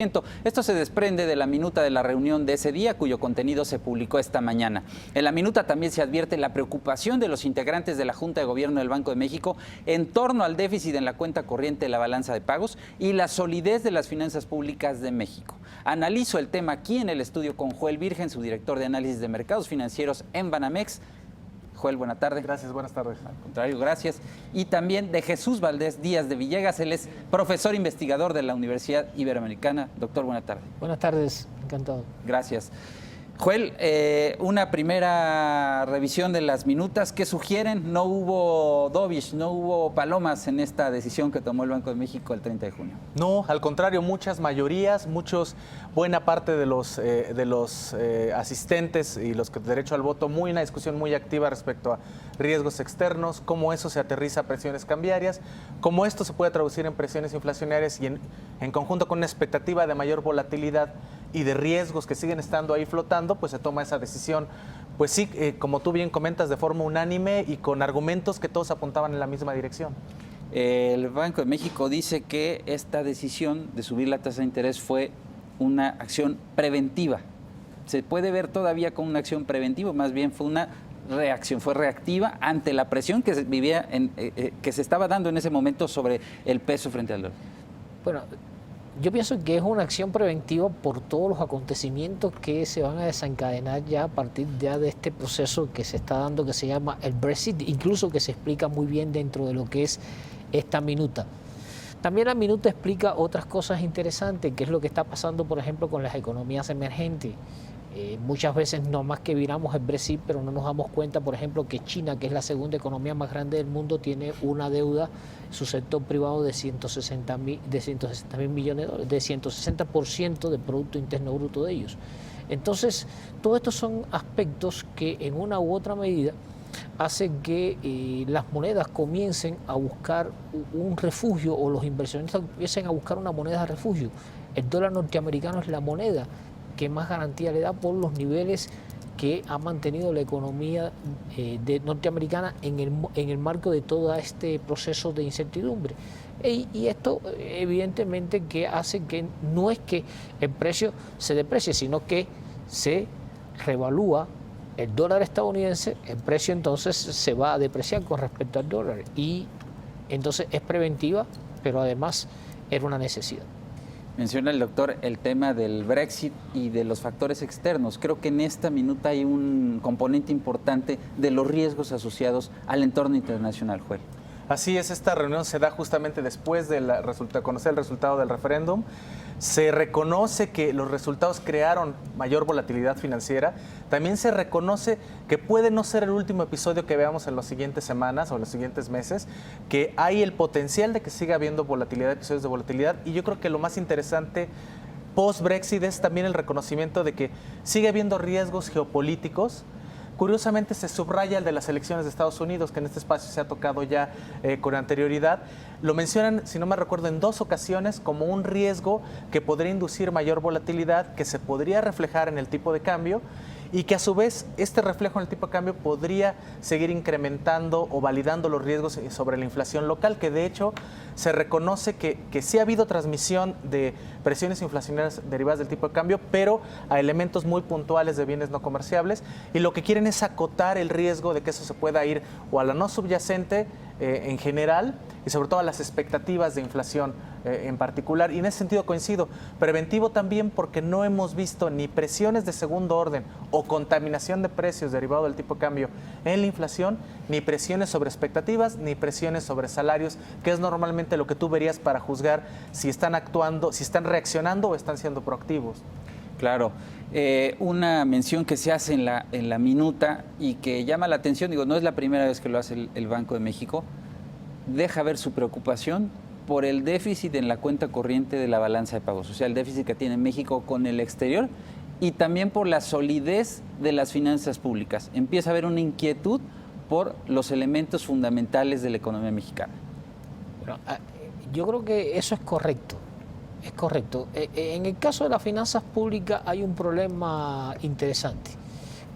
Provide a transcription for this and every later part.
Esto se desprende de la minuta de la reunión de ese día, cuyo contenido se publicó esta mañana. En la minuta también se advierte la preocupación de los integrantes de la Junta de Gobierno del Banco de México en torno al déficit en la cuenta corriente de la balanza de pagos y la solidez de las finanzas públicas de México. Analizo el tema aquí en el estudio con Joel Virgen, su director de análisis de mercados financieros en Banamex. Joel, buena tarde. Gracias, buenas tardes. Al contrario, gracias. Y también de Jesús Valdés Díaz de Villegas, él es profesor investigador de la Universidad Iberoamericana. Doctor, buena tarde. Buenas tardes, encantado. Gracias. Joel, una primera revisión de las minutas. ¿Qué sugieren? No hubo dovish, no hubo palomas en esta decisión que tomó el Banco de México el 30 de junio. No, al contrario, muchas mayorías, buena parte de los asistentes y los que derecho al voto, una discusión muy activa respecto a riesgos externos, cómo eso se aterriza a presiones cambiarias, cómo esto se puede traducir en presiones inflacionarias y en conjunto con una expectativa de mayor volatilidad y de riesgos que siguen estando ahí flotando, pues se toma esa decisión, pues sí, como tú bien comentas, de forma unánime y con argumentos que todos apuntaban en la misma dirección. El Banco de México dice que esta decisión de subir la tasa de interés fue una acción preventiva. Se puede ver todavía como una acción preventiva, más bien fue una reacción, fue reactiva ante la presión que se vivía, que se estaba dando en ese momento sobre el peso frente al dólar. Bueno, yo pienso que es una acción preventiva por todos los acontecimientos que se van a desencadenar ya a partir ya de este proceso que se está dando, que se llama el Brexit, incluso que se explica muy bien dentro de lo que es esta minuta. También la minuta explica otras cosas interesantes, que es lo que está pasando, por ejemplo, con las economías emergentes. Muchas veces no más que miramos el Brexit, pero no nos damos cuenta, por ejemplo, que China, que es la segunda economía más grande del mundo, tiene una deuda, su sector privado, de 160 mil millones de dólares, de 160% del Producto Interno Bruto de ellos. Entonces, todos estos son aspectos que en una u otra medida hacen que las monedas comiencen a buscar un refugio, o los inversionistas empiecen a buscar una moneda de refugio. El dólar norteamericano es la moneda que más garantía le da por los niveles que ha mantenido la economía norteamericana en el marco de todo este proceso de incertidumbre. Y esto evidentemente que hace que no es que el precio se deprecie, sino que se revalúa el dólar estadounidense, el precio entonces se va a depreciar con respecto al dólar. Y entonces es preventiva, pero además era una necesidad. Menciona el doctor el tema del Brexit y de los factores externos. Creo que en esta minuta hay un componente importante de los riesgos asociados al entorno internacional, Joel. Así es, esta reunión se da justamente después de conocer el resultado del referéndum. Se reconoce que los resultados crearon mayor volatilidad financiera. También se reconoce que puede no ser el último episodio que veamos en las siguientes semanas o en los siguientes meses, que hay el potencial de que siga habiendo volatilidad, episodios de volatilidad. Y yo creo que lo más interesante post-Brexit es también el reconocimiento de que sigue habiendo riesgos geopolíticos. Curiosamente se subraya el de las elecciones de Estados Unidos, que en este espacio se ha tocado ya con anterioridad. Lo mencionan, si no me recuerdo, en 2 ocasiones como un riesgo que podría inducir mayor volatilidad, que se podría reflejar en el tipo de cambio y que a su vez este reflejo en el tipo de cambio podría seguir incrementando o validando los riesgos sobre la inflación local, que de hecho se reconoce que sí ha habido transmisión de presiones inflacionarias derivadas del tipo de cambio, pero a elementos muy puntuales de bienes no comerciables, y lo que quieren es acotar el riesgo de que eso se pueda ir o a la no subyacente en general y sobre todo a las expectativas de inflación en particular. Y en ese sentido coincido, preventivo también porque no hemos visto ni presiones de segundo orden o contaminación de precios derivado del tipo de cambio en la inflación, ni presiones sobre expectativas, ni presiones sobre salarios, que es normalmente lo que tú verías para juzgar si están actuando, si están reaccionando o están siendo proactivos. Claro. Una mención que se hace en la minuta y que llama la atención, digo, no es la primera vez que lo hace el Banco de México, deja ver su preocupación por el déficit en la cuenta corriente de la balanza de pagos, o sea, el déficit que tiene México con el exterior, y también por la solidez de las finanzas públicas. Empieza a haber una inquietud por los elementos fundamentales de la economía mexicana. Bueno, yo creo que eso es correcto. Es correcto. En el caso de las finanzas públicas hay un problema interesante,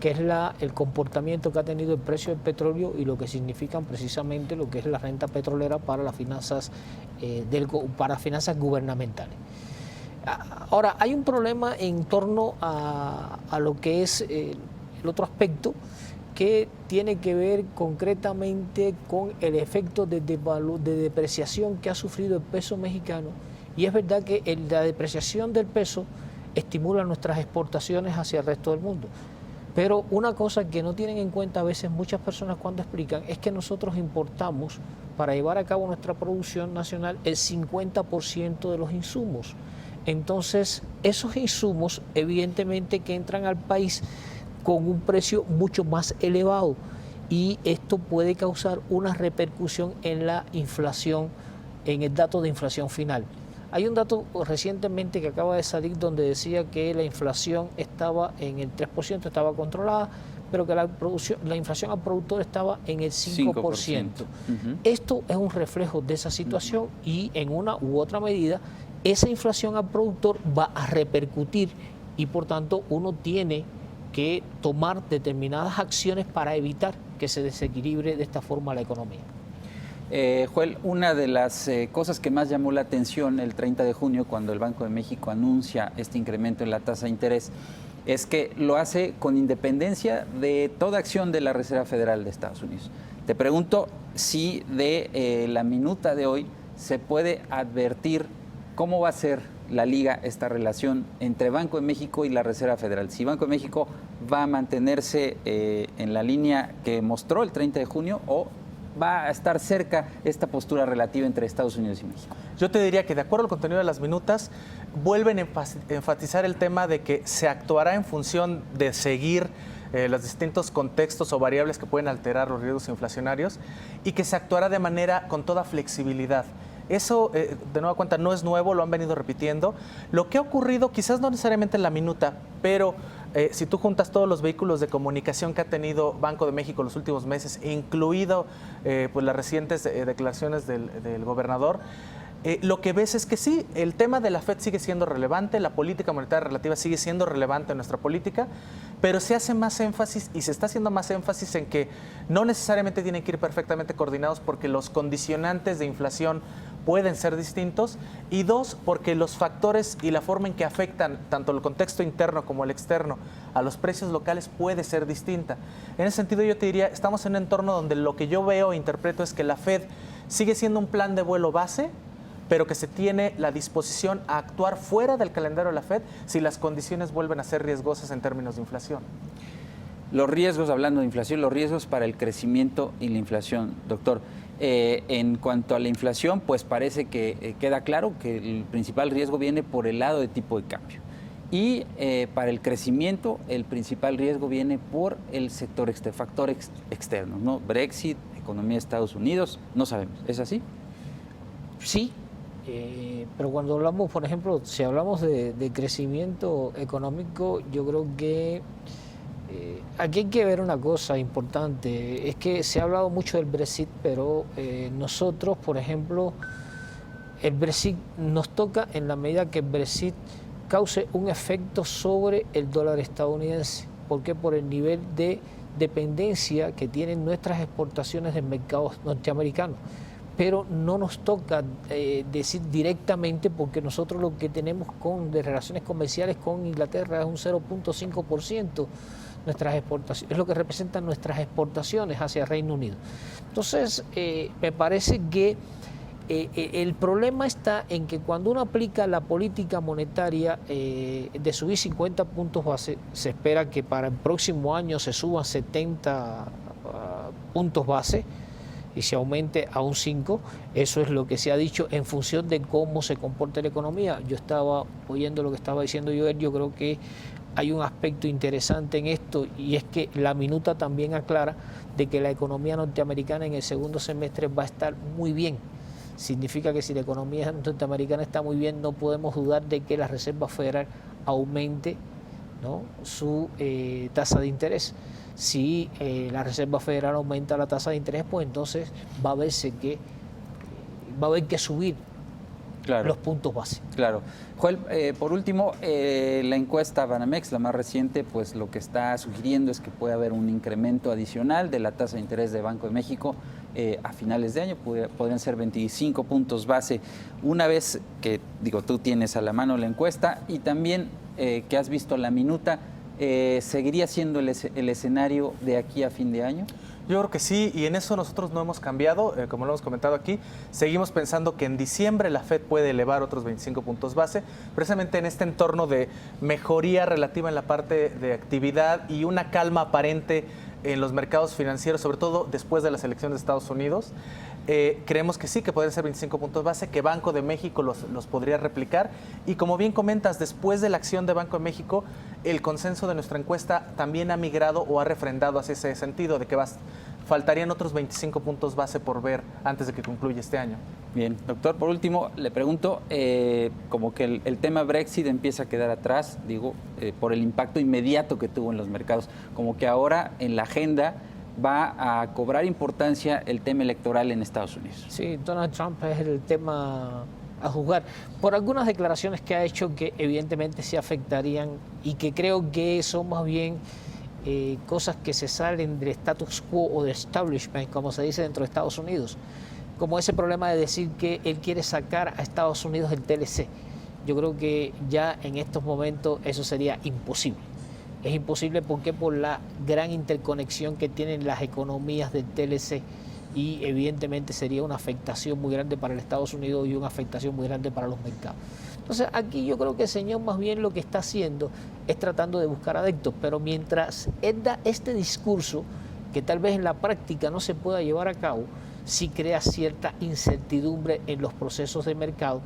que es el comportamiento que ha tenido el precio del petróleo y lo que significan precisamente lo que es la renta petrolera para las finanzas, para finanzas gubernamentales. Ahora, hay un problema en torno a lo que es el otro aspecto, que tiene que ver concretamente con el efecto de depreciación que ha sufrido el peso mexicano. Y es verdad que la depreciación del peso estimula nuestras exportaciones hacia el resto del mundo. Pero una cosa que no tienen en cuenta a veces muchas personas cuando explican es que nosotros importamos para llevar a cabo nuestra producción nacional el 50% de los insumos. Entonces, esos insumos evidentemente que entran al país con un precio mucho más elevado, y esto puede causar una repercusión en la inflación, en el dato de inflación final. Hay un dato recientemente que acaba de salir donde decía que la inflación estaba en el 3%, estaba controlada, pero que la inflación al productor estaba en el 5%. Esto es un reflejo de esa situación y en una u otra medida esa inflación al productor va a repercutir y por tanto uno tiene que tomar determinadas acciones para evitar que se desequilibre de esta forma la economía. Joel, una de las cosas que más llamó la atención el 30 de junio cuando el Banco de México anuncia este incremento en la tasa de interés es que lo hace con independencia de toda acción de la Reserva Federal de Estados Unidos. Te pregunto si de la minuta de hoy se puede advertir cómo va a ser la liga, esta relación entre Banco de México y la Reserva Federal. Si Banco de México va a mantenerse en la línea que mostró el 30 de junio o va a estar cerca esta postura relativa entre Estados Unidos y México. Yo te diría que de acuerdo al contenido de las minutas, vuelven a enfatizar el tema de que se actuará en función de seguir los distintos contextos o variables que pueden alterar los riesgos inflacionarios y que se actuará de manera con toda flexibilidad. Eso, de nueva cuenta, no es nuevo, lo han venido repitiendo. Lo que ha ocurrido, quizás no necesariamente en la minuta, pero si tú juntas todos los vehículos de comunicación que ha tenido Banco de México los últimos meses, incluido pues las recientes declaraciones del gobernador, lo que ves es que sí, el tema de la FED sigue siendo relevante, la política monetaria relativa sigue siendo relevante en nuestra política, pero se hace más énfasis y se está haciendo más énfasis en que no necesariamente tienen que ir perfectamente coordinados porque los condicionantes de inflación pueden ser distintos, y dos, porque los factores y la forma en que afectan tanto el contexto interno como el externo a los precios locales puede ser distinta. En ese sentido yo te diría, estamos en un entorno donde lo que yo veo e interpreto es que la FED sigue siendo un plan de vuelo base, pero que se tiene la disposición a actuar fuera del calendario de la FED si las condiciones vuelven a ser riesgosas en términos de inflación. Los riesgos, hablando de inflación, los riesgos para el crecimiento y la inflación, doctor. En cuanto a la inflación, pues parece que queda claro que el principal riesgo viene por el lado de tipo de cambio. Y para el crecimiento, el principal riesgo viene por el sector factores externos, ¿no? Brexit, economía de Estados Unidos, no sabemos. ¿Es así? Sí, pero cuando hablamos, por ejemplo, si hablamos de crecimiento económico, yo creo que aquí hay que ver una cosa importante, es que se ha hablado mucho del Brexit, pero nosotros, por ejemplo, el Brexit nos toca en la medida que el Brexit cause un efecto sobre el dólar estadounidense. ¿Por qué? Por el nivel de dependencia que tienen nuestras exportaciones del mercado norteamericano. Pero no nos toca decir directamente, porque nosotros lo que tenemos de relaciones comerciales con Inglaterra es un 0.5%. Nuestras exportaciones, es lo que representan nuestras exportaciones hacia el Reino Unido. Entonces, me parece que el problema está en que cuando uno aplica la política monetaria de subir 50 puntos base, se espera que para el próximo año se suban 70 puntos base y se aumente a un 5, eso es lo que se ha dicho en función de cómo se comporta la economía. Yo estaba oyendo lo que estaba diciendo Joel, yo creo que hay un aspecto interesante en esto, y es que la minuta también aclara de que la economía norteamericana en el segundo semestre va a estar muy bien. Significa que si la economía norteamericana está muy bien, no podemos dudar de que la Reserva Federal aumente, ¿no?, su tasa de interés. Si la Reserva Federal aumenta la tasa de interés, pues entonces va a haber que subir los puntos base. Claro. Joel, por último, la encuesta Banamex, la más reciente, pues lo que está sugiriendo es que puede haber un incremento adicional de la tasa de interés de Banco de México a finales de año, podrían ser 25 puntos base. Una vez que, tú tienes a la mano la encuesta y también que has visto la minuta, ¿seguiría siendo el escenario de aquí a fin de año? Yo creo que sí, y en eso nosotros no hemos cambiado, como lo hemos comentado aquí. Seguimos pensando que en diciembre la Fed puede elevar otros 25 puntos base, precisamente en este entorno de mejoría relativa en la parte de actividad y una calma aparente en los mercados financieros, sobre todo después de las elecciones de Estados Unidos. Creemos que sí, que podrían ser 25 puntos base, que Banco de México los podría replicar. Y como bien comentas, después de la acción de Banco de México, el consenso de nuestra encuesta también ha migrado o ha refrendado hacia ese sentido, de que faltarían otros 25 puntos base por ver antes de que concluya este año. Bien, doctor, por último, le pregunto, como que el tema Brexit empieza a quedar atrás, por el impacto inmediato que tuvo en los mercados, como que ahora en la agenda va a cobrar importancia el tema electoral en Estados Unidos. Sí, Donald Trump es el tema a juzgar por algunas declaraciones que ha hecho que evidentemente se afectarían y que creo que son más bien cosas que se salen del status quo o del establishment, como se dice dentro de Estados Unidos, como ese problema de decir que él quiere sacar a Estados Unidos del TLC. Yo creo que ya en estos momentos eso sería imposible. Es imposible porque por la gran interconexión que tienen las economías del TLC y evidentemente sería una afectación muy grande para el Estados Unidos y una afectación muy grande para los mercados. Entonces aquí yo creo que el señor más bien lo que está haciendo es tratando de buscar adeptos, pero mientras él da este discurso que tal vez en la práctica no se pueda llevar a cabo, sí crea cierta incertidumbre en los procesos de mercado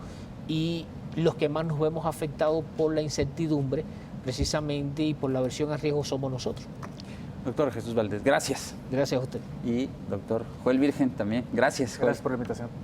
y los que más nos vemos afectados por la incertidumbre precisamente y por la aversión al riesgo somos nosotros. Doctor Jesús Valdés, gracias. Gracias a usted. Y doctor Joel Virgen también, gracias. Gracias por la invitación.